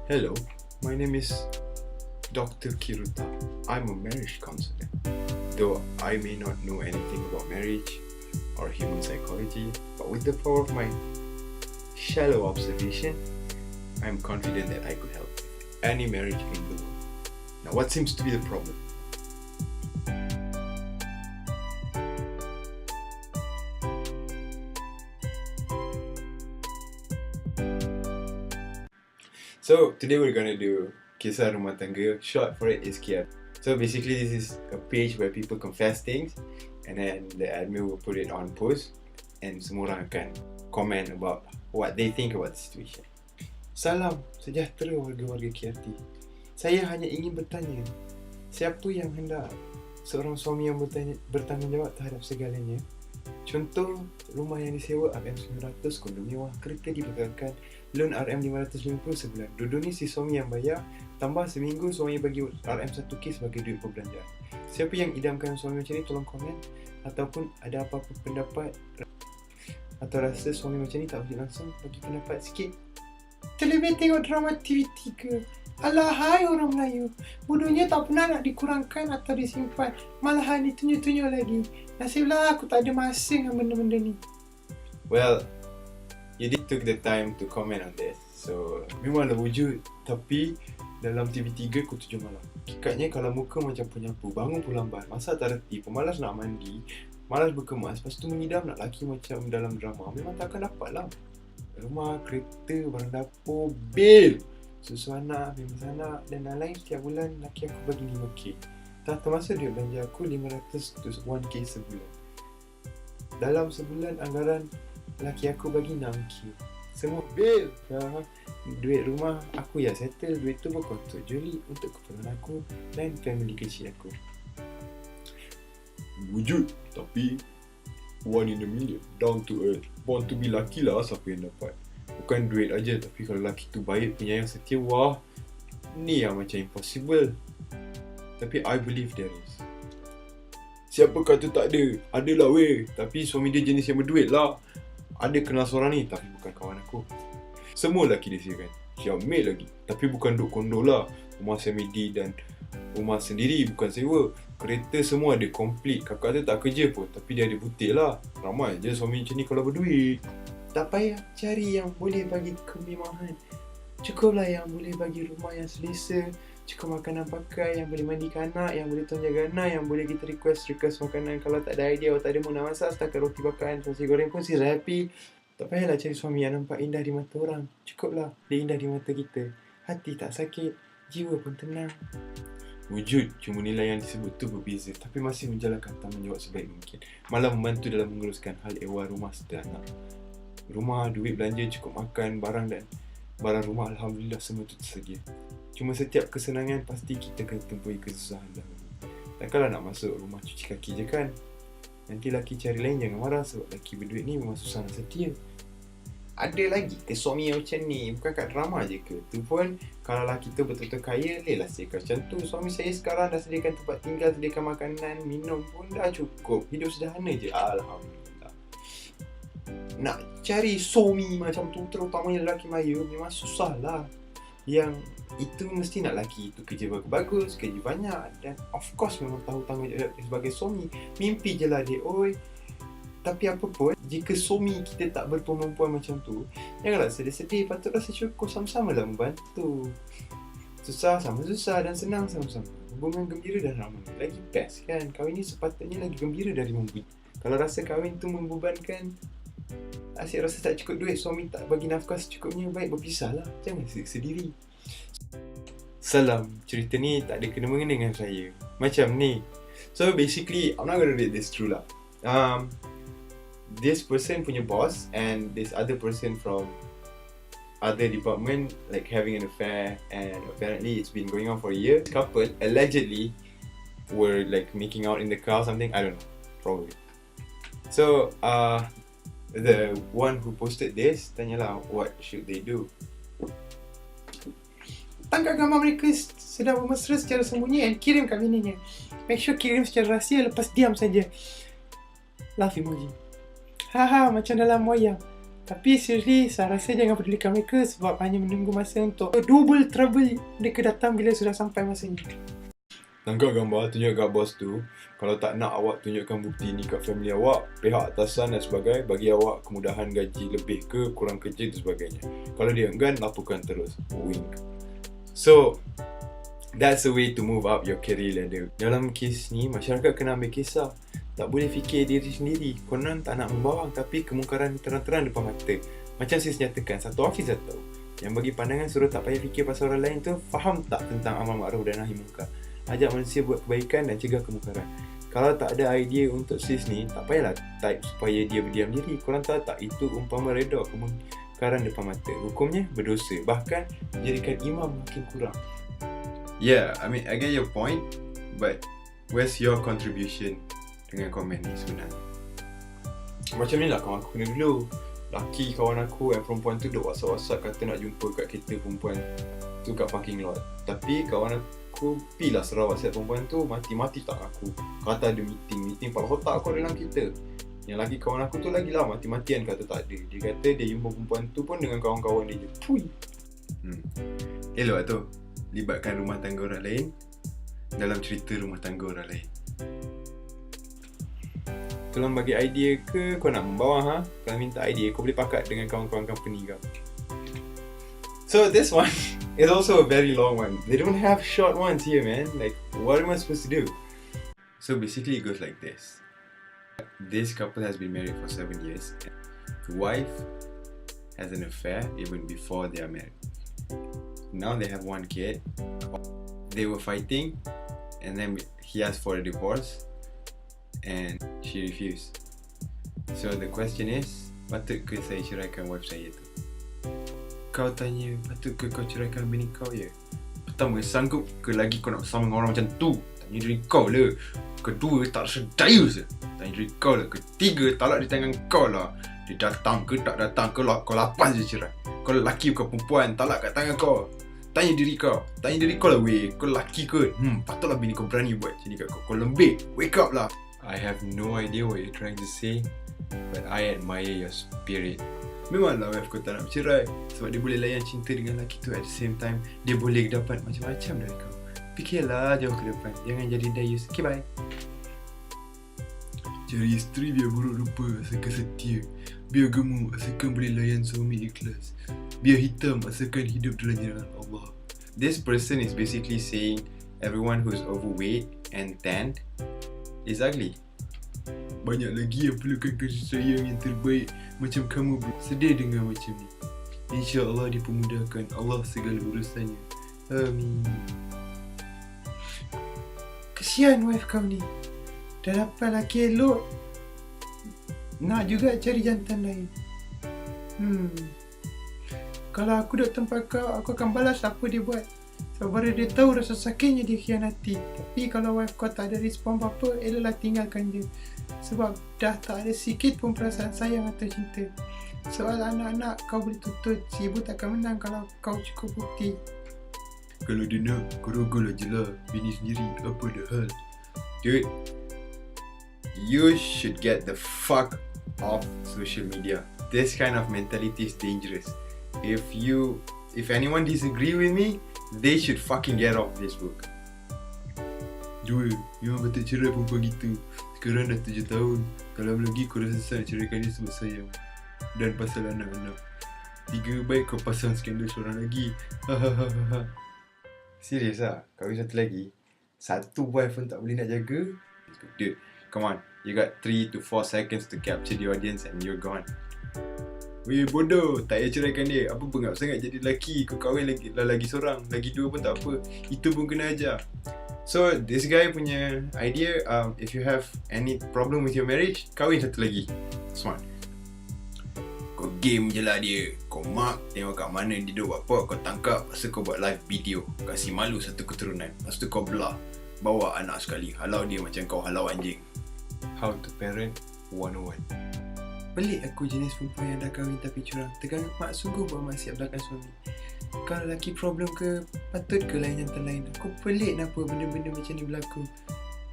Hello, my name is Dr. Kiruta. I'm a marriage counselor. Though I may not know anything about marriage or human psychology, but with the power of my shallow observation, I'm confident that I could help any marriage in the world. Now, what seems to be the problem? So today we're gonna do Kisah Rumah Tangga. Short for it is KR. So basically this is a page where people confess things and then the admin will put it on post and semua orang akan comment about what they think about the situation. Salam sejahtera warga-warga KRT. Saya hanya ingin bertanya, siapa yang hendak seorang suami yang bertanggungjawab terhadap segalanya? Contoh, rumah yang disewa RM900, kondo mewah, kereta dibekalkan, loan RM550 sebulan. Dua-dua ni si suami yang bayar, tambah seminggu suami bagi RM1K sebagai duit perbelanjaan. Siapa yang idamkan suami macam ni, tolong komen. Ataupun ada apa-apa pendapat atau rasa suami macam ni tak boleh langsung bagi pendapat sikit. Terlebih tengok drama TV3. Alahai orang Melayu, bodohnya tak pernah nak dikurangkan atau disimpan, malahan ditunjuk-tunjuk lagi. Nasiblah aku tak ada masa dengan benda-benda ni. Well, you did took the time to comment on this. So, memanglah wujud. Tapi, dalam TV3 pukul 7 malam. Kikatnya kalau muka macam penyapu, bangun pun lambat, masak tak reti, pemalas nak mandi, malas berkemas, lepas tu mengidam nak laki macam dalam drama, memang takkan dapat lah. Rumah, kereta, barang dapur, bil, susu anak, bimbas anak dan lain-lain. Setiap bulan laki aku bagi 5K. Tak termasuk duit belanja aku 500 to 1K sebulan. Dalam sebulan anggaran laki aku bagi 6K. Semua bil. Duit rumah aku ya settle. Duit tu bukan untuk Joli, untuk keperluan aku dan family kecil aku. Wujud, tapi one in a million, down to earth, born to be lucky lah siapa yang dapat. Bukan duit aja, tapi kalau lelaki tu baik, penyayang, setia, wah, ni yang macam impossible. Tapi I believe there is. Siapa kata tak ada? Adalah weh. Tapi suami dia jenis yang berduit lah. Ada kenal seorang ni, tapi bukan kawan aku. Semua lelaki dia siakan. Syamil lagi. Tapi bukan duk kondo lah. Rumah semi-D dan rumah sendiri, bukan sewa. Kereta semua ada komplit. Kakak dia tak kerja pun, tapi dia ada butik lah. Ramai je suami macam ni kalau berduit. Tak payah cari yang boleh bagi kemewahan. Cukuplah yang boleh bagi rumah yang selesa, cukup makanan pakai, yang boleh mandikan anak, yang boleh tolong jaga anak, yang boleh kita request makanan. Kalau tak ada idea atau tak ada mood nak masak, setakat roti bakar dan nasi goreng pun si happy. Tak payahlah cari suami yang nampak indah di mata orang. Cukuplah dia indah di mata kita. Hati tak sakit, jiwa pun tenang. Wujud, cuma nilai yang disebut tu berbeza, tapi masih menjalankan tanggungjawab sebaik mungkin. Malah membantu dalam menguruskan hal ehwal rumah serta anak. Rumah, duit belanja, cukup makan, barang dan barang rumah, alhamdulillah semua itu tersedia. Cuma setiap kesenangan pasti kita kena tempuhi kesusahan dahulu. Takkanlah nak masuk rumah cuci kaki je kan. Nanti laki cari lain, jangan marah sebab laki berduit ni memang susah nak setia. Ada lagi ke suami yang macam ni? Bukan kat drama je ke? Tu pun kalau laki tu betul-betul kaya, lelah sediakan macam tu. Suami saya sekarang dah sediakan tempat tinggal, sediakan makanan, minum pun dah cukup. Hidup sederhana je, alhamdulillah. Nak cari suami macam tu, terutamanya lelaki Melayu, memang susah lah. Yang itu mesti nak lelaki itu kerja bagus, kerja banyak, dan of course memang tahu tanggungjawab sebagai suami. Mimpi je lah dia, oi. Tapi apa pun, jika suami kita tak berkemampuan macam tu, janganlah sedih-sedih, patut rasa syukur, sama-sama lah membantu. Susah sama susah dan senang sama-sama. Hubungan gembira dan ramai. Lagi best kan, kahwin ni sepatutnya lagi gembira dari memberi. Kalau rasa kahwin tu membebankan, asyik rasa tak cukup duit, suami tak bagi nafkah secukupnya, baik berpisah lah. Jangan siksa diri. Salam, cerita ni tak ada kena-mengena dengan saya. Macam ni. So basically, I'm not gonna read this through lah. This person punya boss and this other person from other department like having an affair, and apparently it's been going on for a year. The couple allegedly were like making out in the car or something, I don't know, probably. So the one who posted this tanyalah what should they do. Tangkap gambar mereka sedang bermesra secara sembunyi dan kirim kat bininya. Make sure kirim secara rahsia, lepas diam saja. Laugh emoji. Haha, macam dalam wayang. Tapi seriously, saya rasa jangan pedulikan mereka sebab hanya menunggu masa untuk double trouble mereka datang bila sudah sampai masanya. Tangkap gambar, tunjuk kat bos tu. Kalau tak nak awak tunjukkan bukti ni kat family awak, pihak atasan dan sebagainya, bagi awak kemudahan gaji lebih ke, kurang kerja dan sebagainya. Kalau dia enggan, laporkan terus. Wink. So, that's the way to move up your career ladder. Dalam kes ni, masyarakat kena ambil kisah. Tak boleh fikir diri sendiri. Konon tak nak membawang, tapi kemungkaran terang-terang depan mata. Macam saya nyatakan, satu hafiz tahu. Yang bagi pandangan suruh tak payah fikir pasal orang lain tu, faham tak tentang amal ma'ruf dan nahi munkar. Ajak manusia buat kebaikan dan cegah kemungkaran. Kalau tak ada idea untuk sis ni, tak payahlah type supaya dia berdiam diri. Korang tahu tak, itu umpama reda kemungkaran depan mata. Hukumnya berdosa. Bahkan jadikan imam makin kurang. Yeah, I mean, I get your point. But where's your contribution dengan komen ni sebenarnya? Macam ni lah kawan aku kena dulu. Laki kawan aku yang perempuan tu duk WhatsApp kata nak jumpa kat kereta perempuan tu kat parking lot. Tapi kawan aku pilah serah WhatsApp perempuan tu, mati-mati tak aku. Kata ada meeting pala otak aku dalam kereta. Yang lagi kawan aku tu lagi lah mati-matian kata tak ada. Dia kata dia jumpa perempuan tu pun dengan kawan-kawan dia je. Pui. Elok tu libatkan rumah tangga orang lain dalam cerita rumah tangga orang lain. Tolong bagi idea ke kau nak membawa ha? Kalau minta idea kau boleh pakat dengan kawan-kawan company kau. So this one is also a very long one. They don't have short ones here, man. Like, what am I supposed to do? So basically it goes like this. This couple has been married for 7 years. The wife has an affair even before they are married. Now they have one kid. They were fighting and then he asked for a divorce and she refused. So the question is, patut ke saya ceraikan wife saya tu? Kau tanya, patut ke kau ceraikan bini kau ya? Pertama, sanggup ke lagi kau nak bersama dengan orang macam tu? Tanya diri kau lah. Kedua, tak sedaya je. Tanya diri kau lah. Ketiga, talak di tangan kau lah. Dia datang ke tak datang ke, kau lapas je cerai. Kau lelaki ke perempuan, talak kat tangan kau. Tanya diri kau. Tanya diri kau lah weh. Kau lelaki ke? Patutlah bini kau berani buat macam ni kat kau. Kau lembik. Wake up lah. I have no idea what you're trying to say, but I admire your spirit. Memanglah wife kau tak nak bercerai sebab dia boleh layan cinta dengan lelaki tu. At the same time, dia boleh dapat macam-macam dari kau. Fikirlah jauh ke depan. Jangan jadi dayus. Okay, bye. Cari isteri biar buruk rupa, asalkan setia. Biar gemuk, asalkan boleh layan suami ikhlas. Biar hitam, asalkan hidup dalam jalan Allah. This person is basically saying everyone who's overweight and tanned is ugly. Banyak lagi yang perlukan kasih sayang yang terbaik macam kamu bro. Sedih dengar macam ni. InsyaAllah dipermudahkan Allah segala urusannya. Amin. Kesian wife kau ni. Dah dapat lelaki elok, nak juga cari jantan lain. Kalau aku duduk tempat kau, aku akan balas apa dia buat. Sebab baru dia tahu rasa sakitnya dia khianati. Tapi kalau wife kau tak ada respon apa-apa, eloklah tinggalkan dia. Sebab dah tak ada sikit pun perasaan sayang atau cinta. Soal anak-anak kau boleh tuntut, si ibu takkan menang kalau kau cukup bukti. Kalau dia nak, kau rogol je lah. Bini sendiri, apa dah hal? Dude, you should get the fuck off social media. This kind of mentality is dangerous. If anyone disagree with me, they should fucking get off Facebook. Dua, memang betul cerai perempuan gitu. Sekarang dah 7 tahun. Kalau lagi kau dah selesai ceraikan dia sebab sayang dan pasal anak-anak. 3, baik kau pasang skandal seorang lagi. Hahaha. Serius lah? Kahwin satu lagi? Satu wife pun tak boleh nak jaga? Dude, come on. You got 3 to 4 seconds to capture the audience and you're gone. Weh bodoh, tak payah ceraikan dia. Apa pengap sangat jadi lelaki. Kau kahwin lagi seorang, lagi 2 pun tak apa. Itu pun kena ajar. So this guy punya idea, if you have any problem with your marriage, kahwin satu lagi. Smart. Kau game je lah dia. Kau mark, tengok kat mana dia duduk buat apa, kau tangkap. Lepas tu kau buat live video, kasih malu satu keturunan. Lepas tu kau belah, bawa anak sekali, halau dia macam kau halau anjing. How to parent 101. Pelik aku jenis perempuan yang dah kahwin tapi curang. Tegang mak sungguh buat maksiat belakang suami. Kalau lelaki problem ke, patut ke lain jantan lain? Aku pelik kenapa benda-benda macam ni berlaku.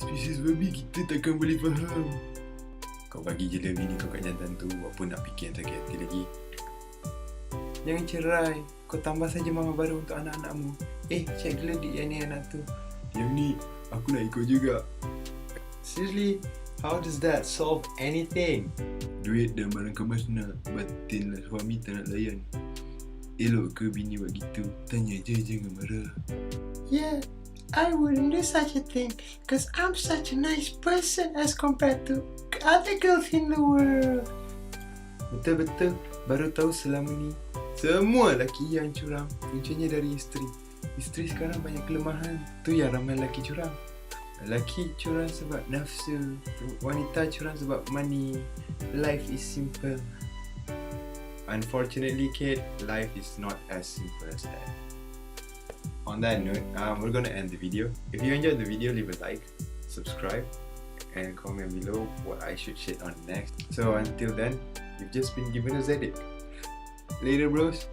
Spesies babi kita takkan boleh faham. Kau bagi je lah bini kau kat jantan tu, apa nak fikir yang sakit hati lagi. Jangan cerai. Kau tambah saja mama baru untuk anak-anakmu. Check dulu yang ni anak tu. Yang ni aku nak ikut juga. Seriously, how does that solve anything? Duit dan barang kemas nak, batin lah suami tak nak layan. Elok ke bini buat gitu? Tanya je, jangan marah. Yeah, I wouldn't do such a thing because I'm such a nice person as compared to other girls in the world. Betul-betul, baru tahu selama ni semua lelaki yang curang puncanya dari isteri. Isteri sekarang banyak kelemahan. Tu yang ramai lelaki curang. Lelaki curang sebab nafsu, wanita curang sebab money. Life is simple. Unfortunately, kid, life is not as simple as that. On that note, we're gonna end the video. If you enjoyed the video, leave a like, subscribe, and comment below what I should shit on next. So until then, you've just been given a Zedic. Later, bros.